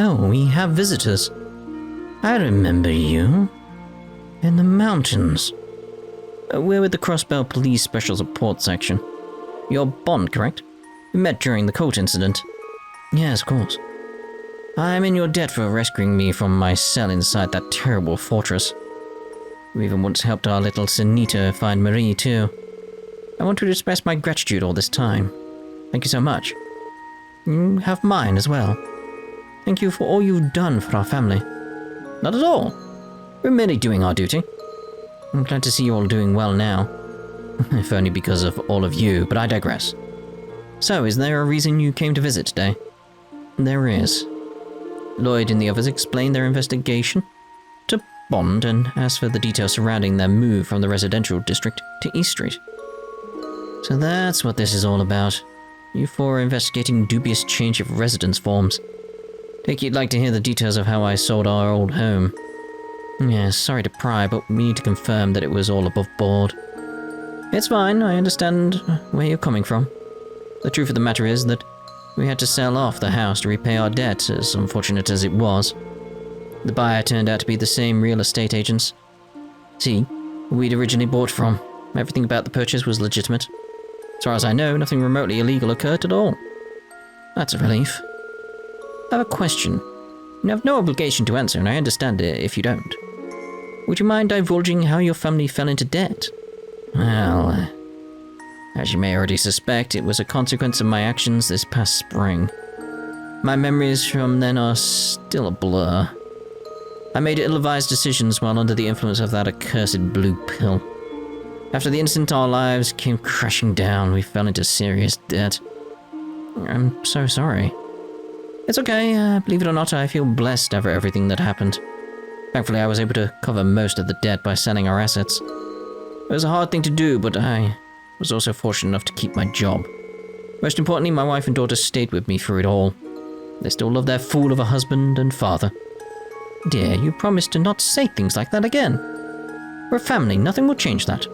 Oh, we have visitors. I remember you. In the mountains. We're with the Crossbell Police Special Support Section. You're Bond, correct? We met during the cult incident. Yes, of course. I'm in your debt for rescuing me from my cell inside that terrible fortress. You even once helped our little Sunita find Marie, too. I want to express my gratitude all this time. Thank you so much. You have mine as well. Thank you for all you've done for our family. Not at all. We're merely doing our duty. I'm glad to see you all doing well now. If only because of all of you, but I digress. So, is there a reason you came to visit today? There is. Lloyd and the others explained their investigation to Bond and asked for the details surrounding their move from the residential district to East Street. So that's what this is all about. You four are investigating dubious change of residence forms. Take you'd like to hear the details of how I sold our old home. Yes, sorry to pry, but we need to confirm that it was all above board. It's fine, I understand where you're coming from. The truth of the matter is that we had to sell off the house to repay our debt, as unfortunate as it was. The buyer turned out to be the same real estate agents. See, we'd originally bought from. Everything about the purchase was legitimate. As far as I know, nothing remotely illegal occurred at all. That's a relief. I have a question. You have no obligation to answer, and I understand it if you don't. Would you mind divulging how your family fell into debt? Well, as you may already suspect, it was a consequence of my actions this past spring. My memories from then are still a blur. I made ill-advised decisions while under the influence of that accursed blue pill. After the incident, our lives came crashing down. We fell into serious debt. I'm so sorry. It's okay. Believe it or not, I feel blessed over everything that happened. Thankfully, I was able to cover most of the debt by selling our assets. It was a hard thing to do, but I was also fortunate enough to keep my job. Most importantly, my wife and daughter stayed with me through it all. They still love their fool of a husband and father. Dear, you promised to not say things like that again. We're a family. Nothing will change that.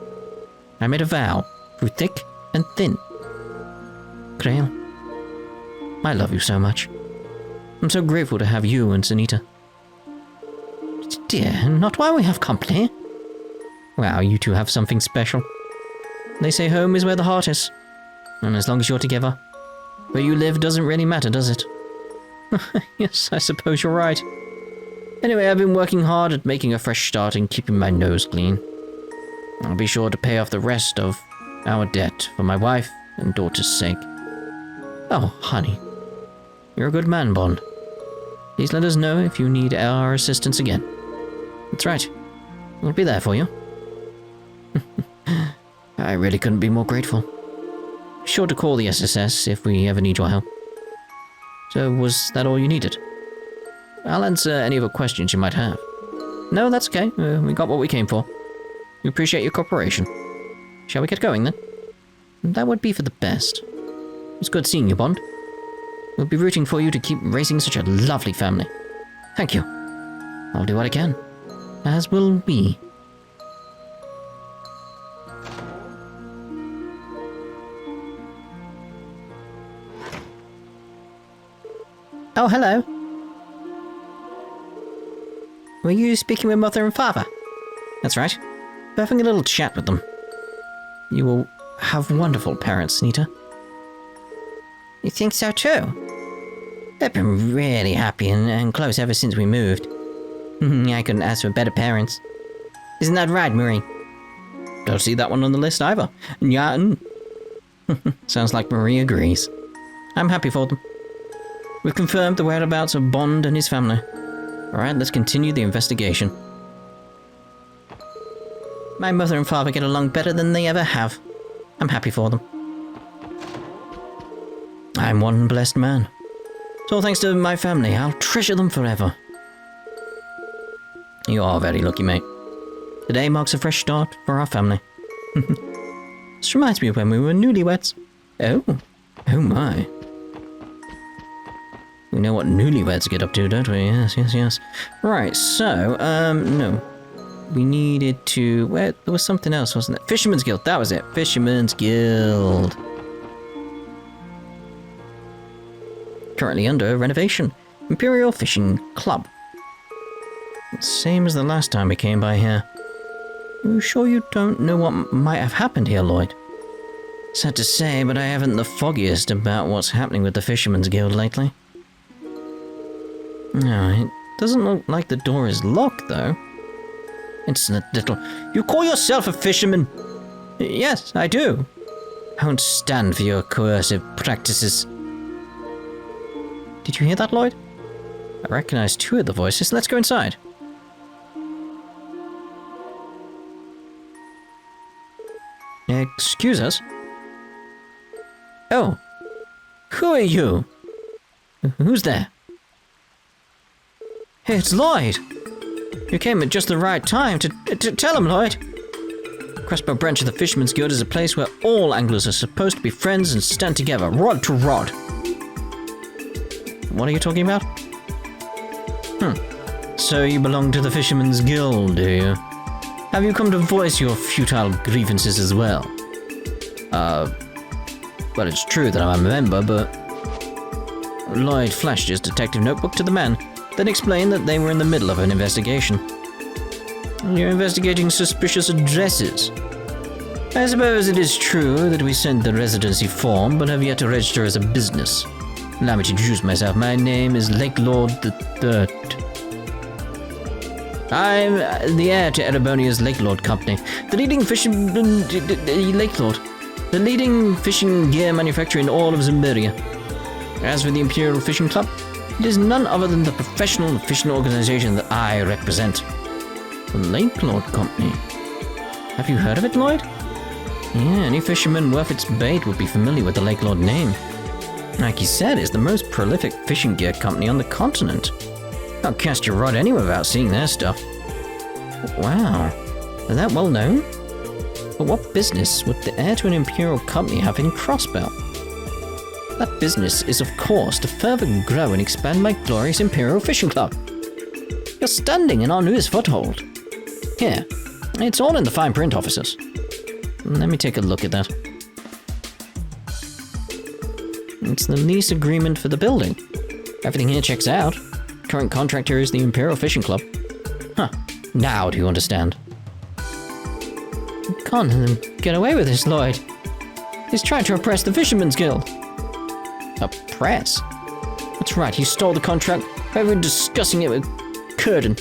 I made a vow, through thick and thin. Grail, I love you so much. I'm so grateful to have you and Sunita. Dear, not while we have company. Wow, you two have something special. They say home is where the heart is. And as long as you're together, where you live doesn't really matter, does it? Yes, I suppose you're right. Anyway, I've been working hard at making a fresh start and keeping my nose clean. I'll be sure to pay off the rest of our debt for my wife and daughter's sake. Oh, honey. You're a good man, Bond. Please let us know if you need our assistance again. That's right. We'll be there for you. I really couldn't be more grateful. Be sure to call the SSS if we ever need your help. So, was that all you needed? I'll answer any other questions you might have. No, that's okay. We got what we came for. We appreciate your cooperation. Shall we get going, then? That would be for the best. It's good seeing you, Bond. We'll be rooting for you to keep raising such a lovely family. Thank you. I'll do what I can. As will we. Oh, hello. Were you speaking with Mother and Father? That's right. We're having a little chat with them. You will have wonderful parents, Nita. You think so too? They've been really happy and close ever since we moved. I couldn't ask for better parents. Isn't that right, Marie? Don't see that one on the list either. Yeah. Sounds like Marie agrees. I'm happy for them. We've confirmed the whereabouts of Bond and his family. Alright, let's continue the investigation. My mother and father get along better than they ever have. I'm happy for them. I'm one blessed man. It's all thanks to my family. I'll treasure them forever. You are very lucky, mate. Today marks a fresh start for our family. This reminds me of when we were newlyweds. Oh my. We know what newlyweds get up to, don't we? Yes. Right, so, no. We needed to... There was something else, wasn't there? Fisherman's Guild, that was it. Fisherman's Guild. Currently under renovation. Imperial Fishing Club. Same as the last time we came by here. You sure you don't know what might have happened here, Lloyd? Sad to say, but I haven't the foggiest about what's happening with the Fisherman's Guild lately. No, it doesn't look like the door is locked, though. Insolent little... You call yourself a fisherman? Yes, I do. I won't stand for your coercive practices. Did you hear that, Lloyd? I recognize two of the voices. Let's go inside. Excuse us? Oh. Who are you? Who's there? Hey, it's Lloyd. You came at just the right time to tell him, Lloyd. Crossbell branch of the Fisherman's Guild is a place where all anglers are supposed to be friends and stand together, rod to rod. What are you talking about? So you belong to the Fisherman's Guild, do you? Have you come to voice your futile grievances as well? Well, it's true that I'm a member, but... Lloyd flashed his detective notebook to the man, then explained that they were in the middle of an investigation. You're investigating suspicious addresses. I suppose it is true that we sent the residency form, but have yet to register as a business. Allow me to introduce myself. My name is Lakelord III. I'm the heir to Erebonia's Lakelord Company, the leading the leading fishing gear manufacturer in all of Zemuria. As for the Imperial Fishing Club, it is none other than the professional fishing organization that I represent. The Lakelord Company. Have you heard of it, Lloyd? Yeah, any fisherman worth its bait would be familiar with the Lakelord name. Like you said, it's the most prolific fishing gear company on the continent. Can't cast your rod anywhere without seeing their stuff. Wow, are that well known? But what business would the heir to an imperial company have in Crossbell? That business is, of course, to further grow and expand my glorious Imperial Fishing Club. You're standing in our newest foothold. Here, it's all in the fine print, officers. Let me take a look at that. It's the lease agreement for the building. Everything here checks out. Current contractor is the Imperial Fishing Club. Huh, now do you understand? You can't let him get away with this, Lloyd. He's trying to oppress the Fisherman's Guild. Oppress? That's right, he stole the contract. I've been discussing it with Curtin.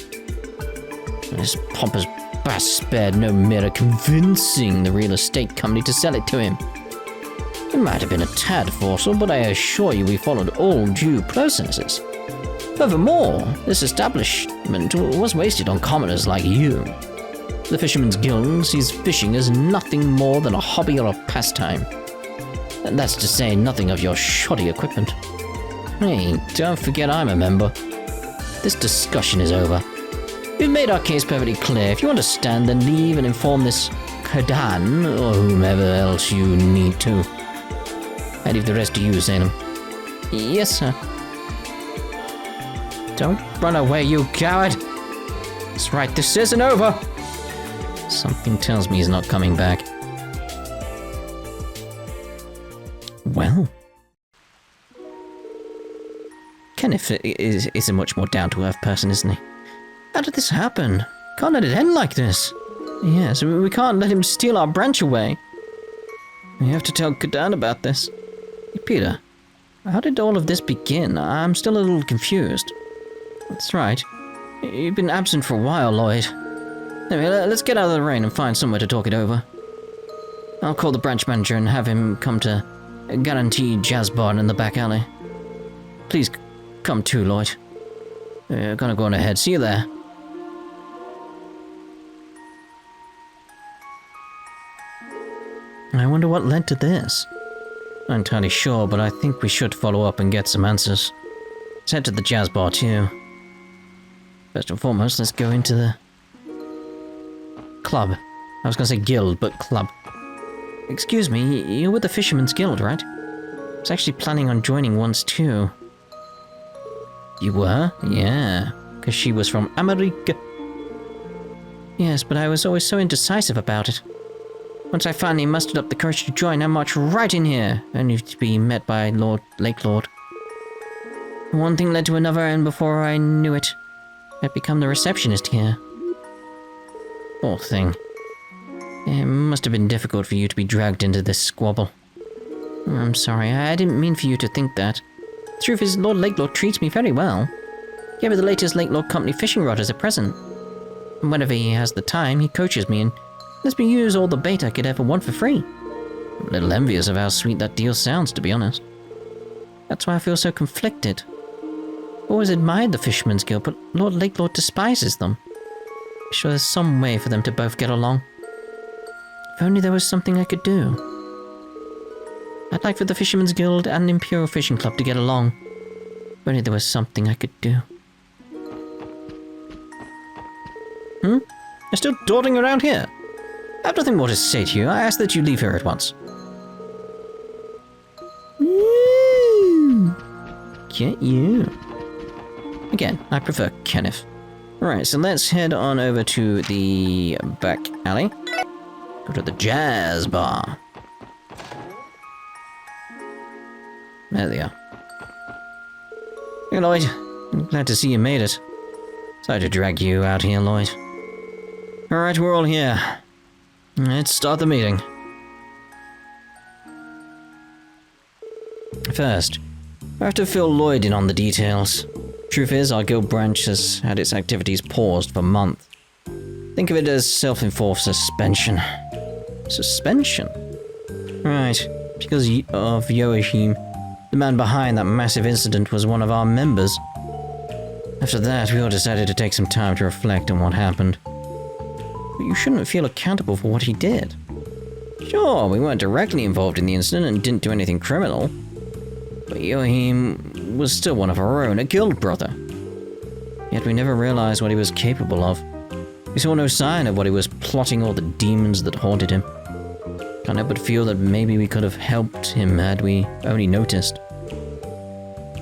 This pompous bass spared no mirror convincing the real estate company to sell it to him. It might have been a tad forceful, but I assure you we followed all due processes. Furthermore, this establishment was wasted on commoners like you. The Fisherman's Guild sees fishing as nothing more than a hobby or a pastime. And that's to say nothing of your shoddy equipment. Hey, don't forget I'm a member. This discussion is over. We've made our case perfectly clear. If you understand, then leave and inform this Kadan or whomever else you need to. I leave the rest to you, Salem. Yes, sir. Don't run away, you coward! That's right, this isn't over! Something tells me he's not coming back. Well... Kenneth is a much more down-to-earth person, isn't he? How did this happen? Can't let it end like this. Yes, we can't let him steal our branch away. We have to tell Kadan about this. Hey, Peter, how did all of this begin? I'm still a little confused. That's right. You've been absent for a while, Lloyd. Anyway, let's get out of the rain and find somewhere to talk it over. I'll call the branch manager and have him come to Guaranteed Jazz Bar in the back alley. Please come too, Lloyd. Gonna go on ahead. See you there. I wonder what led to this. Not entirely sure, but I think we should follow up and get some answers. Let's head to the jazz bar too. First and foremost, let's go into the club. I was gonna say guild, but club. Excuse me, you're with the Fisherman's Guild, right? I was actually planning on joining once too. You were? Yeah, because she was from America. Yes, but I was always so indecisive about it. Once I finally mustered up the courage to join, I marched right in here, only to be met by Lakelord. One thing led to another, and before I knew it, I'd become the receptionist here. Poor thing. It must have been difficult for you to be dragged into this squabble. I'm sorry, I didn't mean for you to think that. The truth is, Lord Lakelord treats me very well. He gave me the latest Lakelord Company fishing rod as a present. And whenever he has the time, he coaches me and lets me use all the bait I could ever want for free. I'm a little envious of how sweet that deal sounds, to be honest. That's why I feel so conflicted. I've always admired the Fisherman's Guild, but Lord Lakelord despises them. I'm sure there's some way for them to both get along. If only there was something I could do. I'd like for the Fisherman's Guild and the Imperial Fishing Club to get along. If only there was something I could do. You're still dawdling around here? I have nothing more to say to you. I ask that you leave here at once. Get you. Again, I prefer Kenneth. Right, so let's head on over to the back alley. Go to the jazz bar. There they are. Hey, Lloyd. I'm glad to see you made it. Sorry to drag you out here, Lloyd. Alright, we're all here. Let's start the meeting. First, I have to fill Lloyd in on the details. Truth is, our guild branch has had its activities paused for months. Think of it as self-enforced suspension. Suspension? Right, because of Heiyue, the man behind that massive incident was one of our members. After that, we all decided to take some time to reflect on what happened. But you shouldn't feel accountable for what he did. Sure, we weren't directly involved in the incident and didn't do anything criminal. But Heiyue was still one of our own, a guild brother. Yet we never realized what he was capable of. We saw no sign of what he was plotting or the demons that haunted him. Can't help but feel that maybe we could have helped him had we only noticed.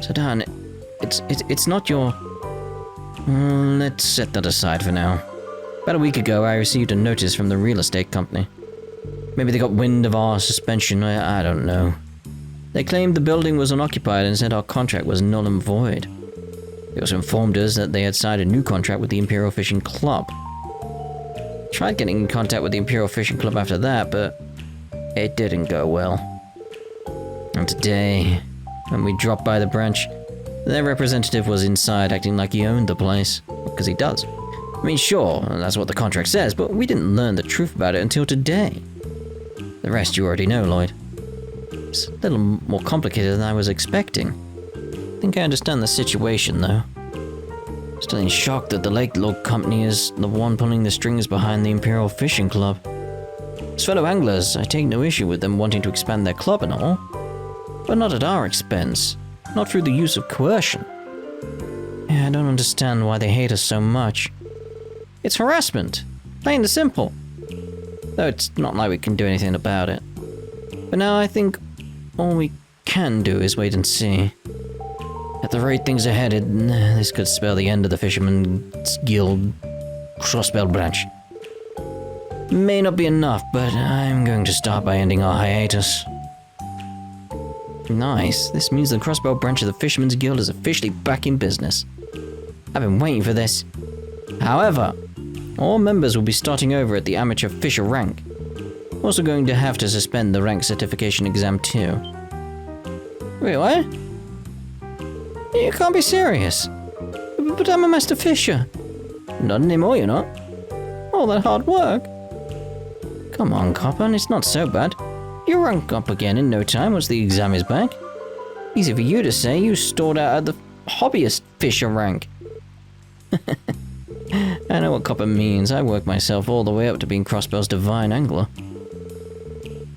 So Dan, it's not your... let's set that aside for now. About a week ago, I received a notice from the real estate company. Maybe they got wind of our suspension, I don't know. They claimed the building was unoccupied and said our contract was null and void. They also informed us that they had signed a new contract with the Imperial Fishing Club. Tried getting in contact with the Imperial Fishing Club after that, but it didn't go well. And today, when we dropped by the branch, their representative was inside acting like he owned the place, because he does. I mean, sure, that's what the contract says, but we didn't learn the truth about it until today. The rest you already know, Lloyd. It's a little more complicated than I was expecting. I think I understand the situation, though. Still in shock that the Lakelord Company is the one pulling the strings behind the Imperial Fishing Club. As fellow anglers, I take no issue with them wanting to expand their club and all, but not at our expense, not through the use of coercion. Yeah, I don't understand why they hate us so much. It's harassment, plain and simple. Though it's not like we can do anything about it. But now I think all we can do is wait and see. At the rate things are headed, this could spell the end of the Fisherman's Guild Crossbell branch. May not be enough, but I'm going to start by ending our hiatus. Nice, this means the Crossbell branch of the Fisherman's Guild is officially back in business. I've been waiting for this. However, all members will be starting over at the amateur fisher rank. Also going to have to suspend the rank certification exam too. Wait, what? You can't be serious. But I'm a master fisher. Not anymore, you're not. All that hard work. Come on, Copper, it's not so bad. You'll rank up again in no time once the exam is back. Easy for you to say, you stored out at the hobbyist fisher rank. I know what Copper means. I worked myself all the way up to being Crossbell's divine angler.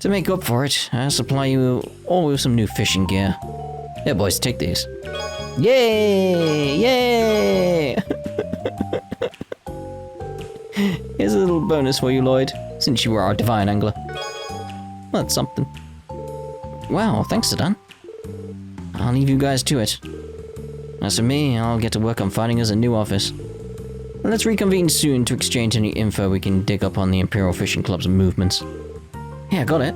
To make up for it, I'll supply you all with some new fishing gear. Here, boys, take these. Yay! Yay! Here's a little bonus for you, Lloyd, since you were our divine angler. Well, that's something. Wow, thanks, Sedan. I'll leave you guys to it. As for me, I'll get to work on finding us a new office. Let's reconvene soon to exchange any info we can dig up on the Imperial Fishing Club's movements. Yeah, got it.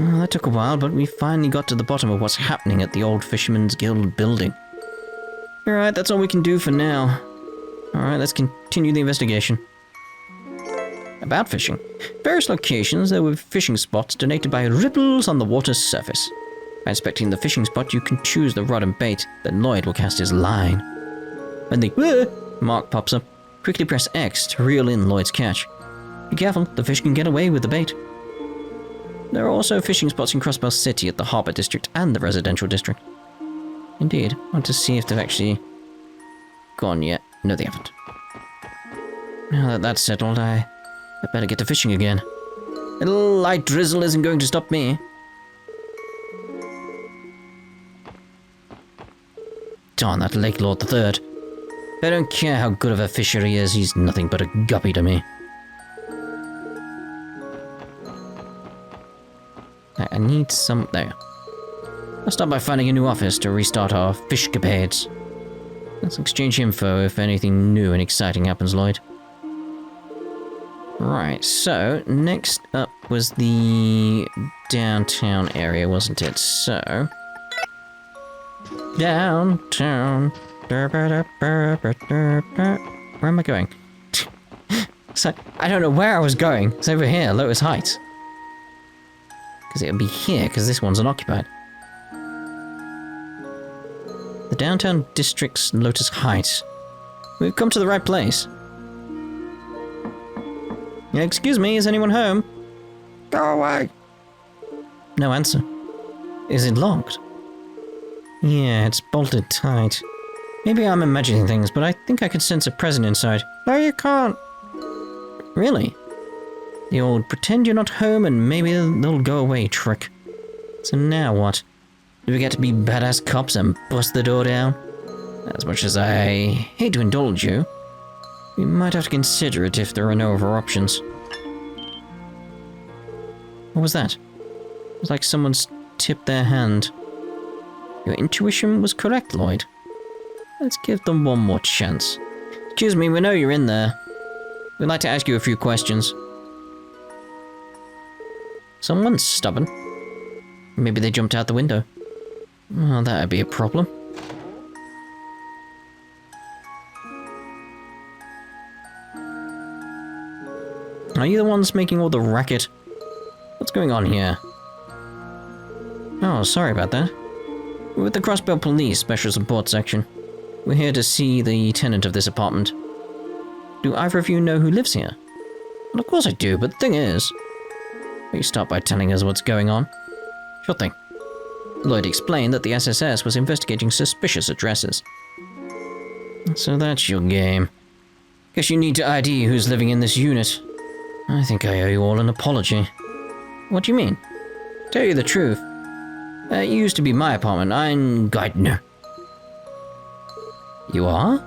Well, that took a while, but we finally got to the bottom of what's happening at the old Fisherman's Guild building. Alright, that's all we can do for now. Alright, let's continue the investigation. About fishing. Various locations, there were fishing spots donated by ripples on the water's surface. By inspecting the fishing spot, you can choose the rod and bait, then Lloyd will cast his line. When the mark pops up, quickly press X to reel in Lloyd's catch. Be careful, the fish can get away with the bait. There are also fishing spots in Crossbell City at the Harbour District and the Residential District. Indeed, I want to see if they've actually gone yet. No, they haven't. Now that that's settled, I better get to fishing again. A little light drizzle isn't going to stop me. Darn that Lakelord III. I don't care how good of a fisher he is, he's nothing but a guppy to me. I need some... there. I'll start by finding a new office to restart our fishcapades. Let's exchange info if anything new and exciting happens, Lloyd. Right, so next up was the downtown area, wasn't it? So... downtown. Where am I going? So, I don't know where I was going. It's over here, Lotus Heights. Because it would be here, because this one's unoccupied. The downtown district's Lotus Heights. We've come to the right place. Yeah, excuse me, is anyone home? Go away. No answer. Is it locked? Yeah, it's bolted tight. Maybe I'm imagining things, but I think I could sense a presence inside. No, you can't. Really? The old pretend you're not home and maybe they'll go away trick. So now what? Do we get to be badass cops and bust the door down? As much as I hate to indulge you, we might have to consider it if there are no other options. What was that? It was like someone's tipped their hand. Your intuition was correct, Lloyd. Let's give them one more chance. Excuse me, we know you're in there. We'd like to ask you a few questions. Someone's stubborn. Maybe they jumped out the window. Oh, that'd be a problem. Are you the ones making all the racket? What's going on here? Oh, sorry about that. We're with the Crossbell Police Special Support Section. We're here to see the tenant of this apartment. Do either of you know who lives here? Well, of course I do, but the thing is... Will you start by telling us what's going on? Sure thing. Lloyd explained that the SSS was investigating suspicious addresses. So that's your game. Guess you need to ID who's living in this unit. I think I owe you all an apology. What do you mean? Tell you the truth. It used to be my apartment. I'm Geithner. You are?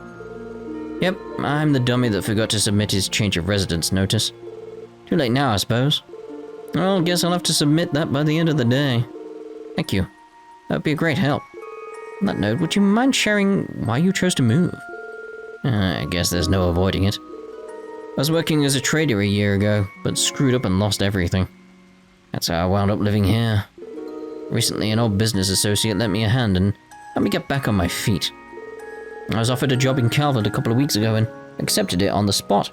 Yep, I'm the dummy that forgot to submit his change of residence notice. Too late now, I suppose. Well, guess I'll have to submit that by the end of the day. Thank you. That would be a great help. On that note, would you mind sharing why you chose to move? I guess there's no avoiding it. I was working as a trader a year ago, but screwed up and lost everything. That's how I wound up living here. Recently, an old business associate lent me a hand and helped me get back on my feet. I was offered a job in Calvard a couple of weeks ago and accepted it on the spot.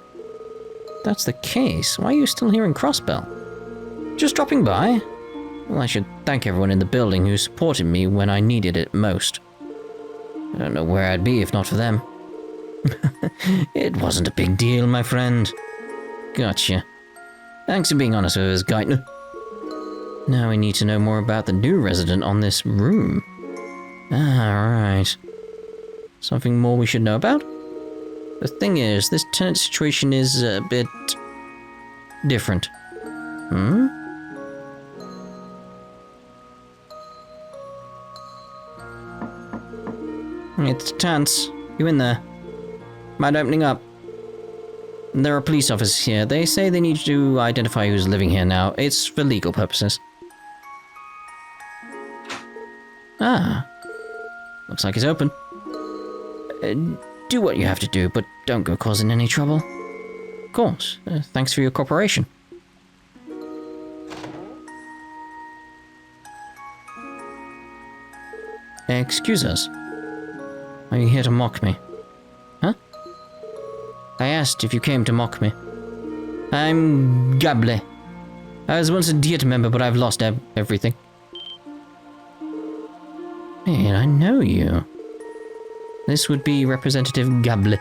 If that's the case, why are you still here in Crossbell? Just dropping by? Well, I should thank everyone in the building who supported me when I needed it most. I don't know where I'd be if not for them. It wasn't a big deal, my friend. Gotcha. Thanks for being honest with us, Geithner. Now we need to know more about the new resident on this room. Right. Something more we should know about? The thing is, this tenant situation is a bit... different. It's tense. You in there? Mind opening up? There are police officers here. They say they need to identify who's living here now. It's for legal purposes. Looks like it's open. Do what you have to do, but don't go causing any trouble. Of course. Thanks for your cooperation. Excuse us. Are you here to mock me? Huh? I asked if you came to mock me. I'm Gable. I was once a Diet member, but I've lost everything. Man, I know you. This would be Representative Gable.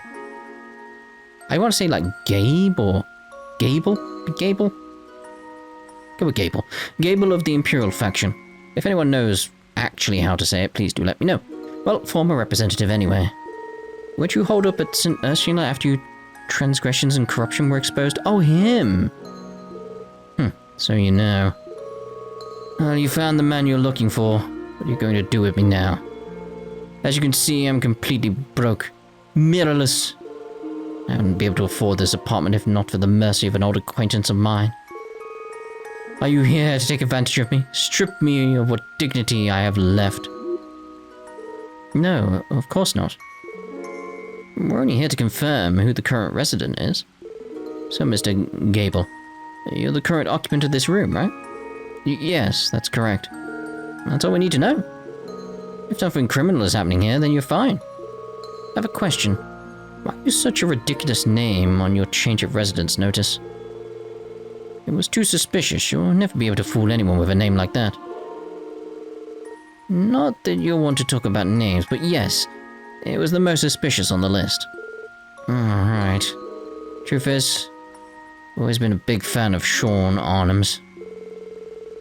I want to say like Gabe or Gable? Gable? Go with Gable. Gable of the Imperial faction. If anyone knows actually how to say it, please do let me know. Well, former representative anyway. Weren't you holed up at St. Ursula after your transgressions and corruption were exposed? Oh, him! So you know. Well, you found the man you're looking for. What are you going to do with me now? As you can see, I'm completely broke. Mirrorless. I wouldn't be able to afford this apartment if not for the mercy of an old acquaintance of mine. Are you here to take advantage of me? Strip me of what dignity I have left? No, of course not. We're only here to confirm who the current resident is. So, Mr. Gable, you're the current occupant of this room, right? Yes, that's correct. That's all we need to know. If nothing criminal is happening here, then you're fine. I have a question. Why use such a ridiculous name on your change of residence notice? It was too suspicious. You'll never be able to fool anyone with a name like that. Not that you'll want to talk about names, but yes, it was the most suspicious on the list. Alright. Truth is, I've always been a big fan of Sean Arnhems.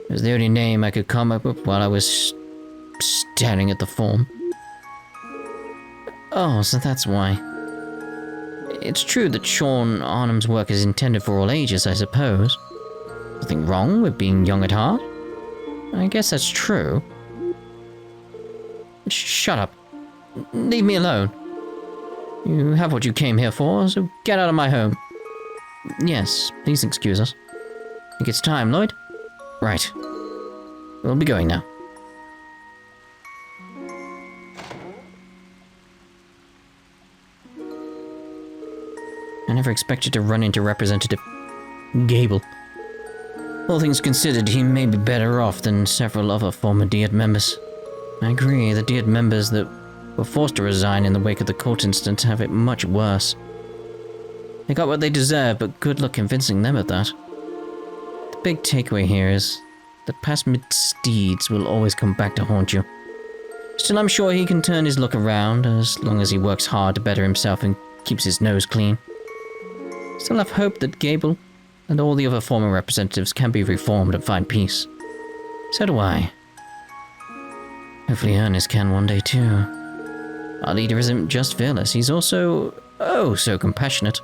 It was the only name I could come up with while I was staring at the form. Oh, so that's why. It's true that Sean Arnhem's work is intended for all ages, I suppose. Nothing wrong with being young at heart. I guess that's true. Shut up. Leave me alone. You have what you came here for, so get out of my home. Yes, please excuse us. Think it's time, Lloyd? Right. We'll be going now. I never expected to run into Representative Gable. All things considered, he may be better off than several other former Diet members. I agree, the Diet members that were forced to resign in the wake of the cult incident have it much worse. They got what they deserve, but good luck convincing them of that. The big takeaway here is that past misdeeds will always come back to haunt you. Still, I'm sure he can turn his luck around, as long as he works hard to better himself and keeps his nose clean. Still have hope that Gable and all the other former representatives can be reformed and find peace. So do I. Hopefully Ernest can one day too. Our leader isn't just fearless, he's also, oh, so compassionate.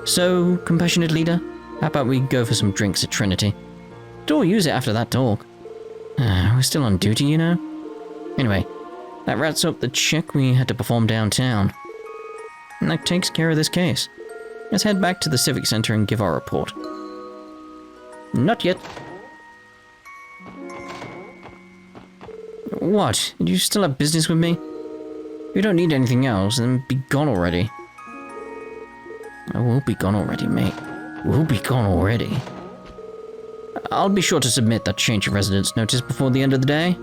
So, compassionate leader, how about we go for some drinks at Trinity? Don't use it after that talk. We're still on duty, you know? Anyway, that wraps up the check we had to perform downtown. And that takes care of this case. Let's head back to the Civic Center and give our report. Not yet. What? Do you still have business with me? If you don't need anything else, then be gone already. I will be gone already, mate. We'll be gone already. I'll be sure to submit that change of residence notice before the end of the day.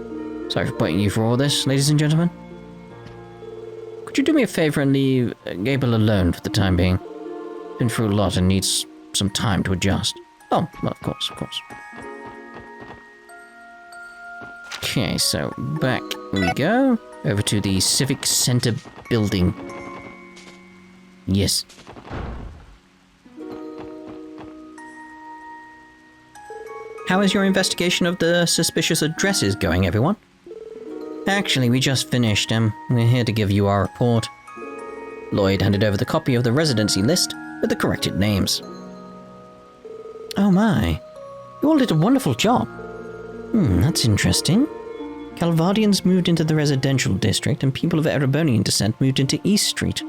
Sorry for putting you through all this, ladies and gentlemen. Could you do me a favor and leave Gable alone for the time being? Been through a lot and needs some time to adjust. Oh, well, of course, of course. Okay, so back we go. Over to the Civic Center building. Yes. How is your investigation of the suspicious addresses going, everyone? Actually, we just finished, we're here to give you our report. Lloyd handed over the copy of the residency list with the corrected names. Oh my, you all did a wonderful job. That's interesting. Calvardians moved into the residential district and people of Erebonian descent moved into East Street.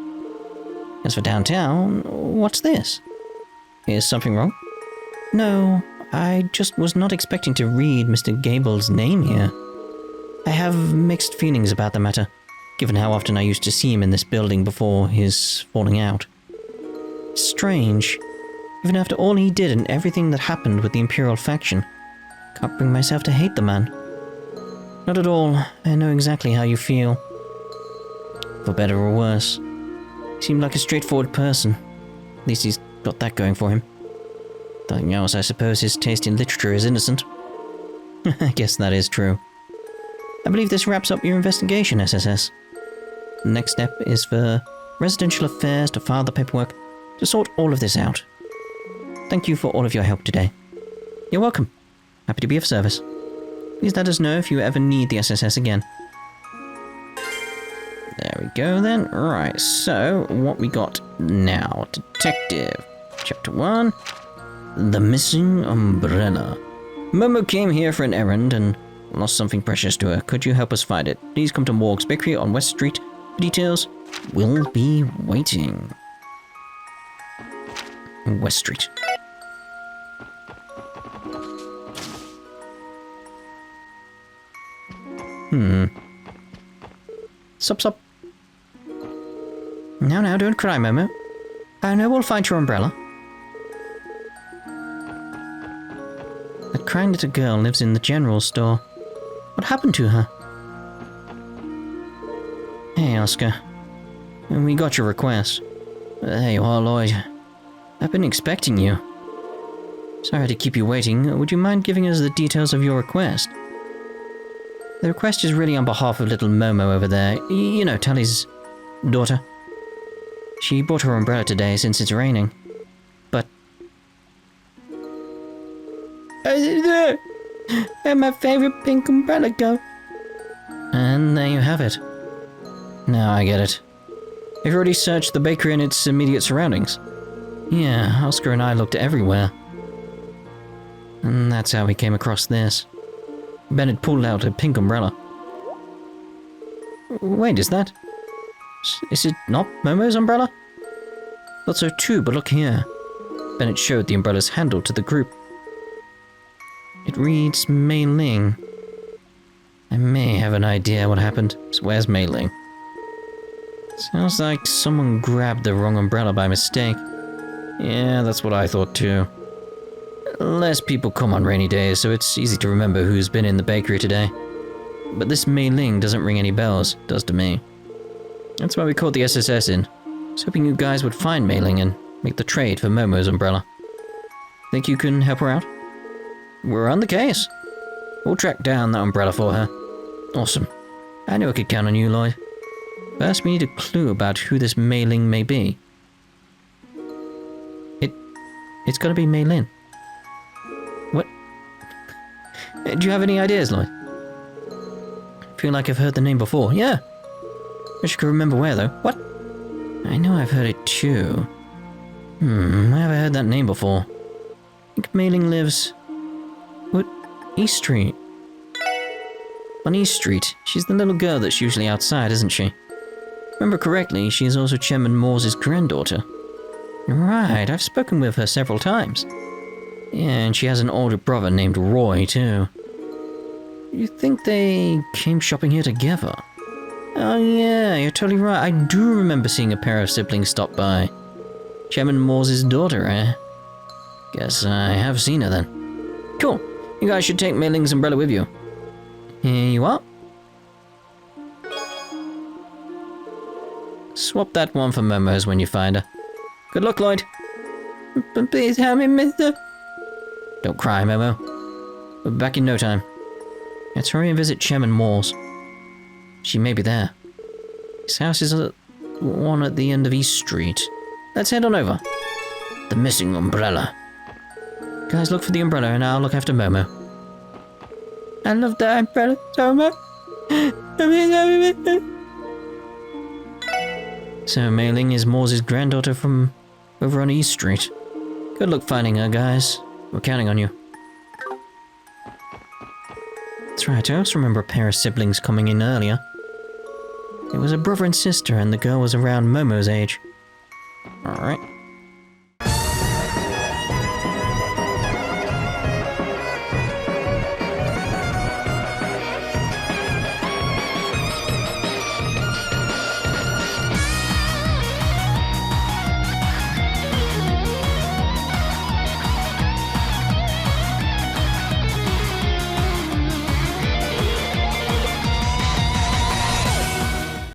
As for downtown, what's this? Is something wrong? No, I just was not expecting to read Mr. Gable's name here. I have mixed feelings about the matter, given how often I used to see him in this building before his falling out. Strange. Even after all he did and everything that happened with the Imperial faction, can't bring myself to hate the man. Not at all. I know exactly how you feel. For better or worse. He seemed like a straightforward person. At least he's got that going for him. Nothing else, I suppose his taste in literature is innocent. I guess that is true. I believe this wraps up your investigation, SSS. The next step is for Residential Affairs to file the paperwork to sort all of this out. Thank you for all of your help today. You're welcome. Happy to be of service. Please let us know if you ever need the SSS again. There we go then. Right, so what we got now? Detective. Chapter 1. The Missing Umbrella. Momo came here for an errand and lost something precious to her. Could you help us find it? Please come to Morg's Bakery on West Street. For details, we'll be waiting. West Street. Sup. Now, don't cry, Momo. I know we'll find your umbrella. That crying little girl lives in the general store. What happened to her? Hey, Oscar. We got your request. There you are, Lloyd. I've been expecting you. Sorry to keep you waiting. Would you mind giving us the details of your request? The request is really on behalf of little Momo over there. You know, Tully's daughter. She brought her umbrella today since it's raining. But... Where'd my favorite pink umbrella go? And there you have it. Now I get it. You've already searched the bakery and its immediate surroundings. Yeah, Oscar and I looked everywhere. And that's how we came across this. Bennett pulled out a pink umbrella. Wait, is it not Momo's umbrella? Thought so too, but look here. Bennett showed the umbrella's handle to the group. It reads Mei Ling. I may have an idea what happened. So where's Mei Ling? Sounds like someone grabbed the wrong umbrella by mistake. Yeah, that's what I thought too. Less people come on rainy days, so it's easy to remember who's been in the bakery today. But this Mei Ling doesn't ring any bells, does to me. That's why we called the SSS in. I was hoping you guys would find Mei Ling and make the trade for Momo's umbrella. Think you can help her out? We're on the case. We'll track down that umbrella for her. Awesome. I knew I could count on you, Lloyd. First, we need a clue about who this Mei Ling may be. It's gotta be Mei Ling. What? Do you have any ideas, Lloyd? I feel like I've heard the name before. Yeah. Wish I could remember where, though. What? I know I've heard it too. I haven't heard that name before. I think Mei Ling lives... What? East Street. On East Street. She's the little girl that's usually outside, isn't she? Remember correctly, she is also Chairman Moore's granddaughter. Right, I've spoken with her several times. Yeah, and she has an older brother named Roy, too. You think they came shopping here together? Oh yeah, you're totally right. I do remember seeing a pair of siblings stop by. Chairman Moore's daughter, eh? Guess I have seen her then. Cool. You guys should take Mei Ling's umbrella with you. Here you are. Swap that one for Momo's when you find her. Good luck, Lloyd. Please help me, mister. Don't cry, Momo. We'll be back in no time. Let's hurry and visit Chairman Moore's. She may be there. His house is the one at the end of East Street. Let's head on over. The missing umbrella. Guys, look for the umbrella and I'll look after Momo. I love the umbrella so much. So Mei Ling is Moore's granddaughter from over on East Street. Good luck finding her, guys. We're counting on you. That's right, I also remember a pair of siblings coming in earlier. It was a brother and sister, and the girl was around Momo's age. Alright.